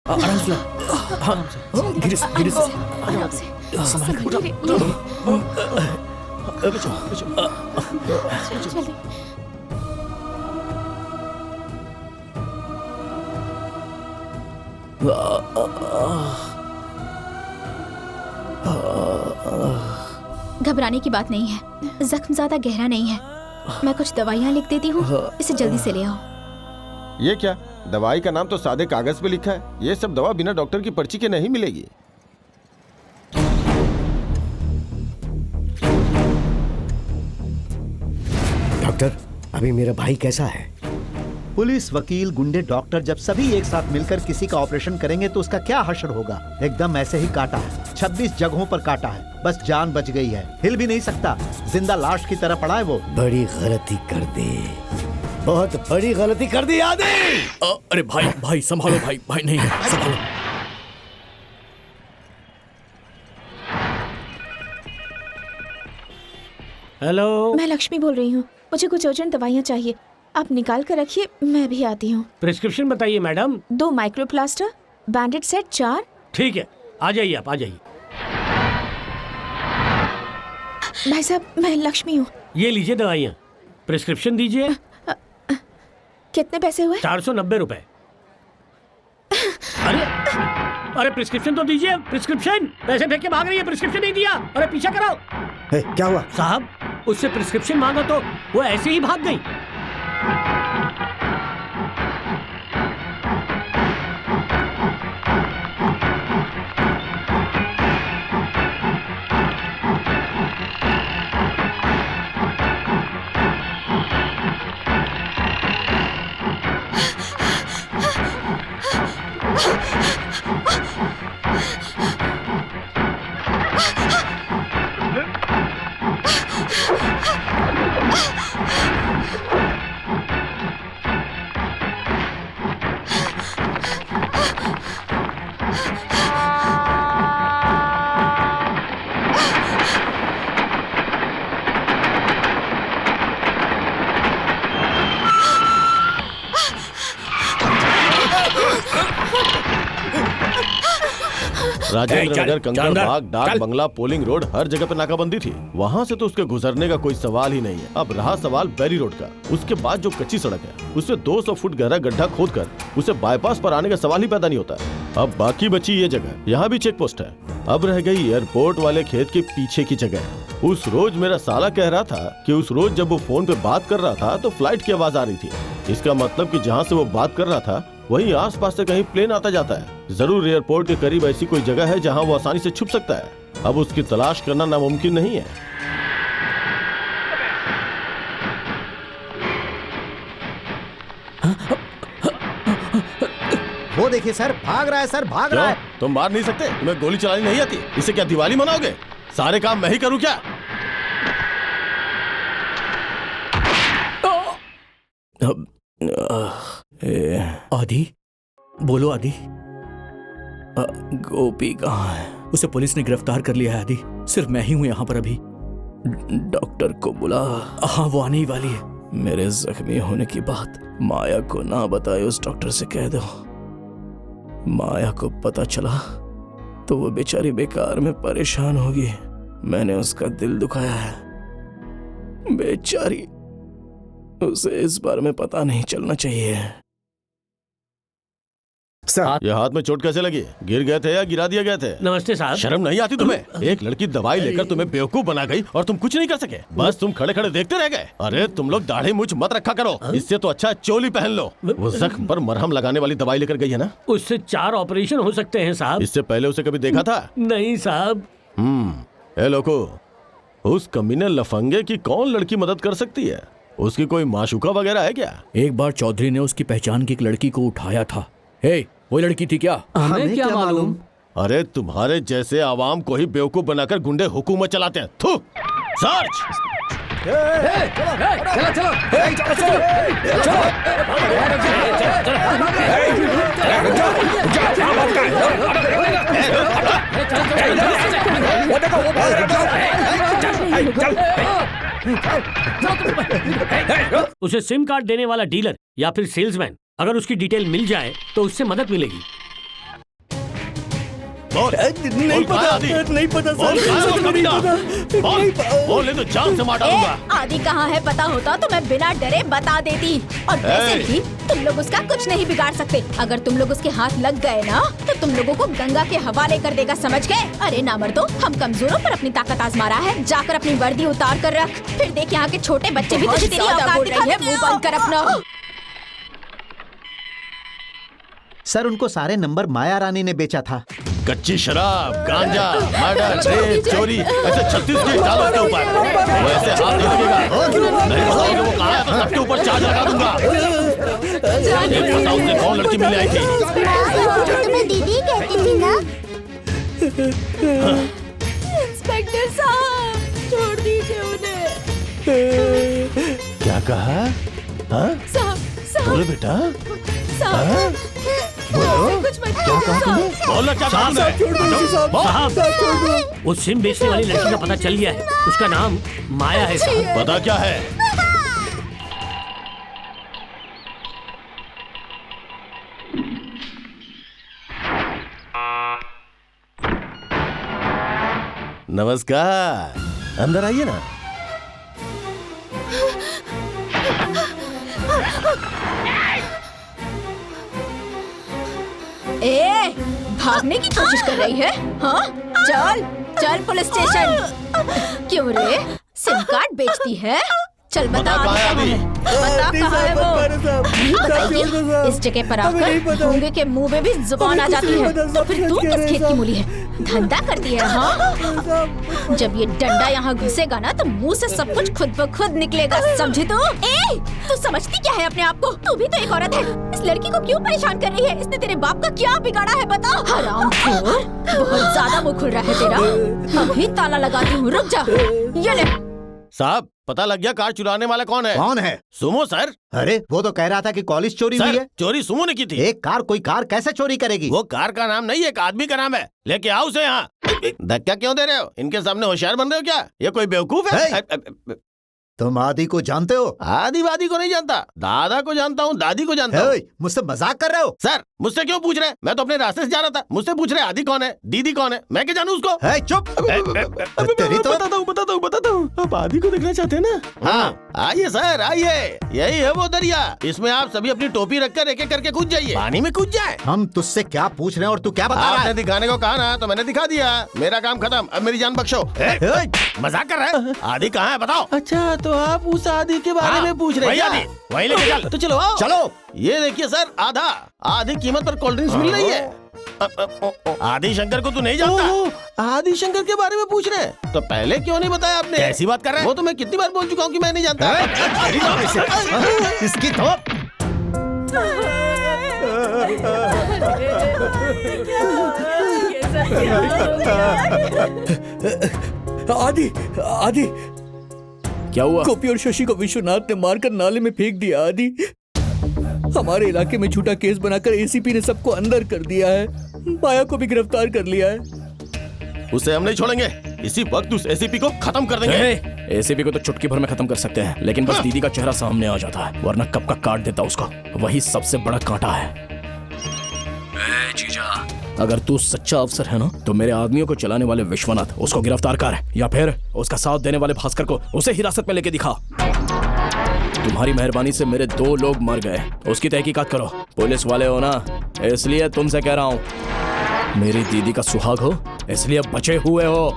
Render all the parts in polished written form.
आराम से। हाँ, धीरे से, धीरे से। आराम से। संभाल के। धीरे, बचो, बचो। जल्दी। घबराने की बात नहीं है, जख्म ज्यादा गहरा नहीं है। मैं कुछ दवाइयाँ लिख देती हूँ, इसे जल्दी से ले आओ। ये क्या? दवाई का नाम तो सादे कागज पे लिखा है। ये सब दवा बिना डॉक्टर की पर्ची के नहीं मिलेगी। डॉक्टर, अभी मेरा भाई कैसा है? पुलिस, वकील, गुंडे, डॉक्टर जब सभी एक साथ मिलकर किसी का ऑपरेशन करेंगे तो उसका क्या हश्र होगा। एकदम ऐसे ही काटा है, 26 जगहों पर काटा है, बस जान बच गई है। हिल भी नहीं सकता, जिंदा लाश की तरह पड़ा है वो। बड़ी गलती कर दी, बहुत बड़ी गलती कर दी आदि। अरे भाई, भाई संभालो, भाई, भाई नहीं, संभालो। हेलो, मैं लक्ष्मी बोल रही हूँ, मुझे कुछ अर्जेंट दवाइयाँ चाहिए। आप निकाल कर रखिए, मैं भी आती हूँ। प्रिस्क्रिप्शन बताइए मैडम। 2 माइक्रोप्लास्टर, बैंडेड सेट 4। ठीक है, आ जाइए, आप आ जाइए। भाई साहब, मैं लक्ष्मी हूँ। ये लीजिए दवाइयाँ, प्रिस्क्रिप्शन दीजिए। कितने पैसे हुए? 490 रुपए। अरे अरे प्रिस्क्रिप्शन तो दीजिए, प्रिस्क्रिप्शन। पैसे फेंक के भाग रही है, प्रिस्क्रिप्शन नहीं दिया। अरे पीछा कराओ। क्या हुआ साहब, उससे प्रिस्क्रिप्शन मांगा तो वो ऐसे ही भाग गई। राजेंद्र नगर, कंकड़ जानदार, बाग, डाक चल। बंगला, पोलिंग रोड, हर जगह पे नाकाबंदी थी। वहाँ से तो उसके गुजरने का कोई सवाल ही नहीं है। अब रहा सवाल बैरी रोड का। उसके बाद जो कच्ची सड़क है, उससे 200 फुट गहरा गड्ढा खोदकर उसे बाईपास पर आने का सवाल ही पैदा नहीं होता है। अब बाकी बची ये जगह, यहाँ भी चेक पोस्ट है। अब रह गई एयरपोर्ट वाले खेत के पीछे की जगह। उस रोज मेरा साला कह रहा था कि उस रोज जब वो फोन पे बात कर रहा था तो फ्लाइट की आवाज आ रही थी। इसका मतलब कि जहाँ से वो बात कर रहा था वहीं आसपास से कहीं प्लेन आता जाता है। जरूर एयरपोर्ट के करीब ऐसी कोई जगह है जहाँ वो आसानी से छुप सकता है। अब उसकी तलाश करना नामुमकिन नहीं है। वो देखिए सर, भाग रहा है सर, भाग रहा है। तुम मार नहीं सकते? तुम्हें गोली चलानी नहीं आती? इसे क्या दिवाली मनाओगे? सारे काम मैं ही करूँ क्या? आदि, बोलो आदि। गोपी कहाँ है? उसे पुलिस ने गिरफ्तार कर लिया है आदि। सिर्फ मैं ही हूँ यहाँ पर अभी। डॉक्टर को बुला। हाँ, वो आने ही वाली है। मेरे जख्मी होने की बात माया को ना बताए, उस डॉक्टर से कह दो। माया को पता चला तो वो बेचारी बेकार में परेशान होगी। मैंने उसका दिल दुखाया है। बेचारी, उसे इस बारे में पता नहीं चलना चाहिए। सर, ये हाथ में चोट कैसे लगी? गिर गए थे या गिरा दिया गए थे? नमस्ते साहब। शर्म नहीं आती तुम्हें? एक लड़की दवाई लेकर तुम्हें बेवकूफ बना गई और तुम कुछ नहीं कर सके। बस तुम खड़े खड़े देखते रह गए। अरे तुम लोग दाढ़ी मूंछ मत रखा करो, इससे तो अच्छा चोली पहन लो। वो जख्म पर मरहम लगाने वाली दवाई लेकर गई है ना? उससे 4 ऑपरेशन हो सकते हैं साहब। इससे पहले उसे कभी देखा था? नहीं साहब। ए लोगो, उस कमीने लफंगे की कौन लड़की मदद कर सकती है? उसकी कोई माशुका वगैरह है क्या? एक बार चौधरी ने उसकी पहचान की एक लड़की को उठाया था। हे, वो लड़की थी क्या? हमें क्या मालूम। अरे तुम्हारे जैसे आवाम को ही बेवकूफ बनाकर गुंडे हुकूमत चलाते हैं। थू! सर्च! उसे सिम कार्ड देने वाला डीलर या फिर सेल्समैन, अगर उसकी डिटेल मिल जाए तो उससे मदद मिलेगी। बोल नहीं बोल, कहाँ है आदि? नहीं पता बोल, कहाँ है उसका बेटा? बोल, बोल, नहीं तो जान से मार डालूंगा। आदि कहाँ है पता होता तो मैं बिना डरे बता देती। और वैसे भी तुम लोग उसका कुछ नहीं बिगाड़ सकते। अगर तुम लोग उसके हाथ लग गए ना तो तुम लोगों को गंगा के हवाले कर देगा, समझ गए? अरे नामर्दो, हम कमजोरों पर अपनी ताकत आजमा रहा है। जाकर अपनी वर्दी उतार कर रख, फिर देख यहाँ के छोटे बच्चे भी तुझे तेरी औकात दिखाते हैं। मुंह बंद कर अपना। सर उनको सारे नंबर माया रानी ने बेचा था। कच्ची शराब, गांजा, मर्डर, रेप, चोरी, ऐसे 36 केस डालो उसके ऊपर। वैसे हाथ नहीं लगेगा। नहीं बताओगे वो कहाँ है तो सबके ऊपर चार्ज लगा दूंगा। ये बताओ उससे कौन लड़की मिलने आई थी? तुम्हें दीदी कहती थी ना। इंस्पेक्टर साहब, छोड़ दीजिए उन्हें। क्या कहा? हाँ? साहब, बोलो बेटा। साहब, कुछ मत क्या कहा तुमने? बोलो क्या कहा तुमने? साहब, वो सिम बेचने वाली लड़की का पता चल गया है। उसका नाम माया है साहब। पता क्या है? नमस्कार, अंदर आइए ना। ए, भागने की कोशिश कर रही है? हाँ, चल चल पुलिस स्टेशन। क्यों रे, सिम कार्ड बेचती है? चल बता कहाँ है अभी? बता कहाँ है वो? नहीं बताइए। इस जगह पर आकर गूंगे के मुंह में भी जुबान आ जाती है। तो फिर तू किस खेत की मूली है? धंधा करती है? हाँ, जब ये डंडा यहाँ घुसेगा ना तो मुंह से सब कुछ खुद ब खुद निकलेगा, समझी तू? ए, तू समझती क्या है अपने आप को? तू भी तो एक औरत है। इस लड़की को क्यों परेशान कर रही है? इसने तेरे बाप का क्या बिगाड़ा है बता? हरामखोर, बहुत ज्यादा मुंह खुल रहा है तेरा। अभी ताला लगाती हूँ, रुक जा। ये ले। साहब, पता लग गया कार चुराने वाला कौन है? कौन है? Sumo sir. अरे वो तो कह रहा था कि कॉलेज चोरी हुई सर, है। चोरी सुमो ने की थी। एक कार कोई कार कैसे चोरी करेगी? वो कार का नाम नहीं, एक आदमी का नाम है। लेके आओ उसे यहाँ। धक्का क्यों दे रहे हो? इनके सामने होशियार बन रहे हो क्या? ये कोई बेवकूफ है? तुम आदि को जानते हो? आदिवादी को नहीं जानता, दादा को जानता हूँ, दादी को जानता हूँ। मुझसे मजाक कर रहे हो? सर, मुझसे क्यों पूछ रहे हैं? मैं तो अपने रास्ते से जा रहा था। मुझसे पूछ रहे आदि कौन है, दीदी कौन है? मैं क्या जानूँ उसको? चुप। तेरी तो बताता हूँ। आप आदि को देखना चाहते हैं ना? हाँ, आइए सर, आइए। यही है वो दरिया। इसमें आप सभी अपनी टोपी रखकर एक एक करके कूद जाइए। पानी में कूद जाए। हम तुझसे क्या पूछ रहे हैं और तू क्या बता रहा आपने है? दिखाने को कहा ना, तो मैंने दिखा दिया। मेरा काम खत्म, अब मेरी जान बख्शो। मजाक कर रहे हैं? आदि कहाँ है बताओ? अच्छा, तो आप उस आदि के बारे में पूछ रहे हैं? वही लेके चल। तो चलो आओ। चलो। ये देखिए सर, आधी कीमत पर कोल्ड ड्रिंक्स मिल रही है। आदि शंकर को तू नहीं जानता? आदि शंकर के बारे में पूछ रहे हैं? तो पहले क्यों नहीं बताया आपने? ऐसी बात कर रहे हैं? वो तो मैं कितनी बार बोल चुका हूँ कि मैं नहीं जानता। इसकी तो आदि, आदि क्या हुआ? गोपी और शशि को विश्वनाथ ने मारकर नाले में फेंक दिया। आदि, हमारे इलाके में झूठा केस बनाकर एसीपी ने सबको अंदर कर दिया है। माया को भी गिरफ्तार कर लिया है। उसे हम नहीं छोड़ेंगे। इसी वक्त उस एसीपी को खत्म कर देंगे। एसीपी को तो चुटकी भर में खत्म कर सकते हैं, लेकिन बस दीदी का चेहरा सामने आ जाता है, वरना कब का काट देता उसको। वही सबसे बड़ा कांटा है। जीजा, अगर तू सच्चा अफसर है ना, तो मेरे आदमियों को चलाने वाले विश्वनाथ, उसको गिरफ्तार कर, या फिर उसका साथ देने वाले भास्कर को उसे हिरासत में लेके दिखा। तुम्हारी मेहरबानी से मेरे 2 लोग मर गए, उसकी तहकीकात करो। पुलिस वाले हो ना, इसलिए तुमसे कह रहा हूँ। मेरी दीदी का सुहाग हो, इसलिए बचे हुए हो।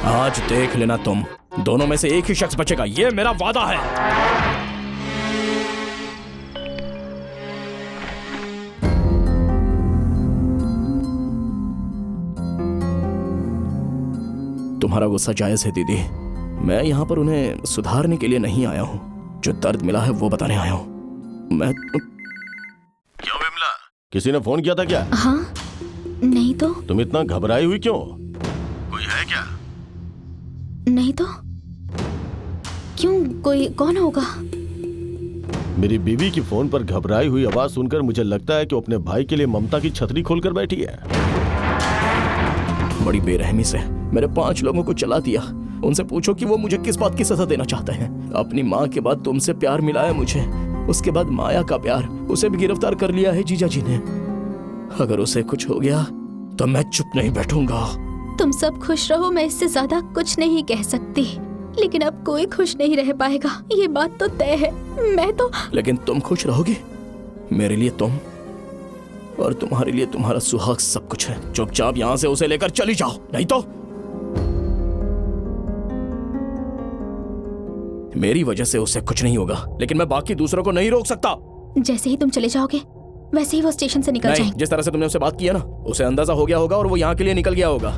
आज देख लेना, तुम दोनों में से एक ही शख्स बचेगा, ये मेरा वादा है। तुम्हारा गुस्सा जायज है दीदी। मैं यहाँ पर उन्हें सुधारने के लिए नहीं आया हूँ, जो दर्द मिला है वो बताने आया हूँ। मैं क्यों विमला, किसी ने फोन किया था क्या? हाँ, नहीं तो। तुम इतना घबराई हुई क्यों? कोई है क्या? नहीं तो क्यों, कोई कौन होगा? मेरी बीवी की फोन पर घबराई हुई आवाज सुनकर मुझे लगता है कि वो अपने भाई के लिए ममता की छतरी खोलकर बैठी है। बड़ी बेरहमी से मेरे 5 लोगों को चला दिया। उनसे पूछो कि वो मुझे किस बात की सजा देना चाहते हैं। अपनी माँ के बाद तुमसे प्यार मिला है मुझे, उसके बाद माया का प्यार, उसे भी गिरफ्तार कर लिया है जीजा जी ने। अगर उसे कुछ हो गया तो मैं चुप नहीं बैठूंगा। तुम सब खुश रहो, मैं इससे ज्यादा कुछ नहीं कह सकती, लेकिन अब कोई खुश नहीं रह पाएगा, ये बात तो तय है। मैं तो लेकिन तुम खुश रहोगी। मेरे लिए तुम और तुम्हारे लिए तुम्हारा सुहाग सब कुछ है। चुपचाप यहाँ से उसे लेकर चली जाओ, नहीं तो मेरी वजह से उसे कुछ नहीं होगा, लेकिन मैं बाकी दूसरों को नहीं रोक सकता। जैसे ही तुम चले जाओगे वैसे ही वो स्टेशन से निकल नहीं, जाएंगे। जिस तरह से तुमने उससे बात की है ना, उसे अंदाजा हो गया होगा और वो यहाँ के लिए निकल गया होगा।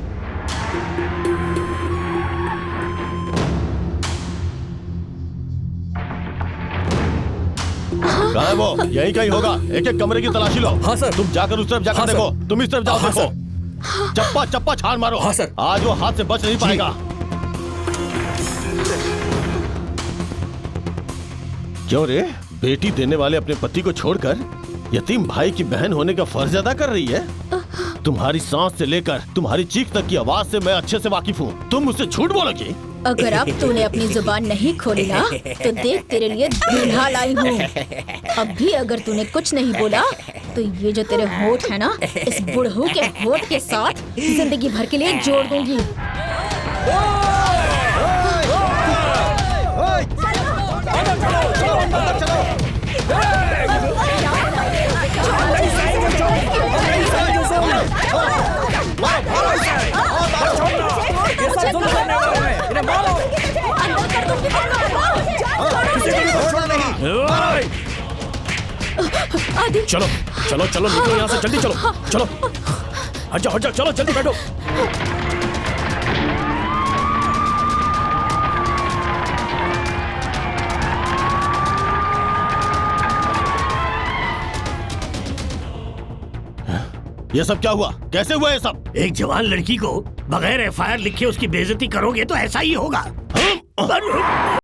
कहाँ है वो? यही कहीं होगा। एक एक कमरे की तलाशी लो। हाँ सर। तुम जाकर उस तरफ जाकर हाँ देखो, तुम इस तरफ जाओ, हाँ देखो। चप्पा चप्पा छान मारो। हाँ सर। आज वो हाथ से बच नहीं पाएगा। क्यों रे? बेटी देने वाले अपने पति को छोड़कर यतीम भाई की बहन होने का फर्ज अदा कर रही है। तुम्हारी सांस से लेकर तुम्हारी चीख तक की आवाज से मैं अच्छे से वाकिफ हूँ। तुम मुझसे झूठ बोलोगी? अगर अब तूने अपनी जुबान नहीं खोली ना तो देख तेरे लिए दूल्हा लाई हूँ। अब भी अगर तूने कुछ नहीं बोला तो ये जो तेरे होठ है ना, इस बुढ़ऊ के होठ के साथ जिंदगी भर के लिए जोड़ दूंगी। आदि, चलो चलो चलो, निकलो यहाँ से, जल्दी चलो। चलो हट जाओ, चलो जल्दी बैठो। ये सब क्या हुआ? कैसे हुआ ये सब? एक जवान लड़की को बगैर FIR लिखे उसकी बेइज्जती करोगे तो ऐसा ही होगा।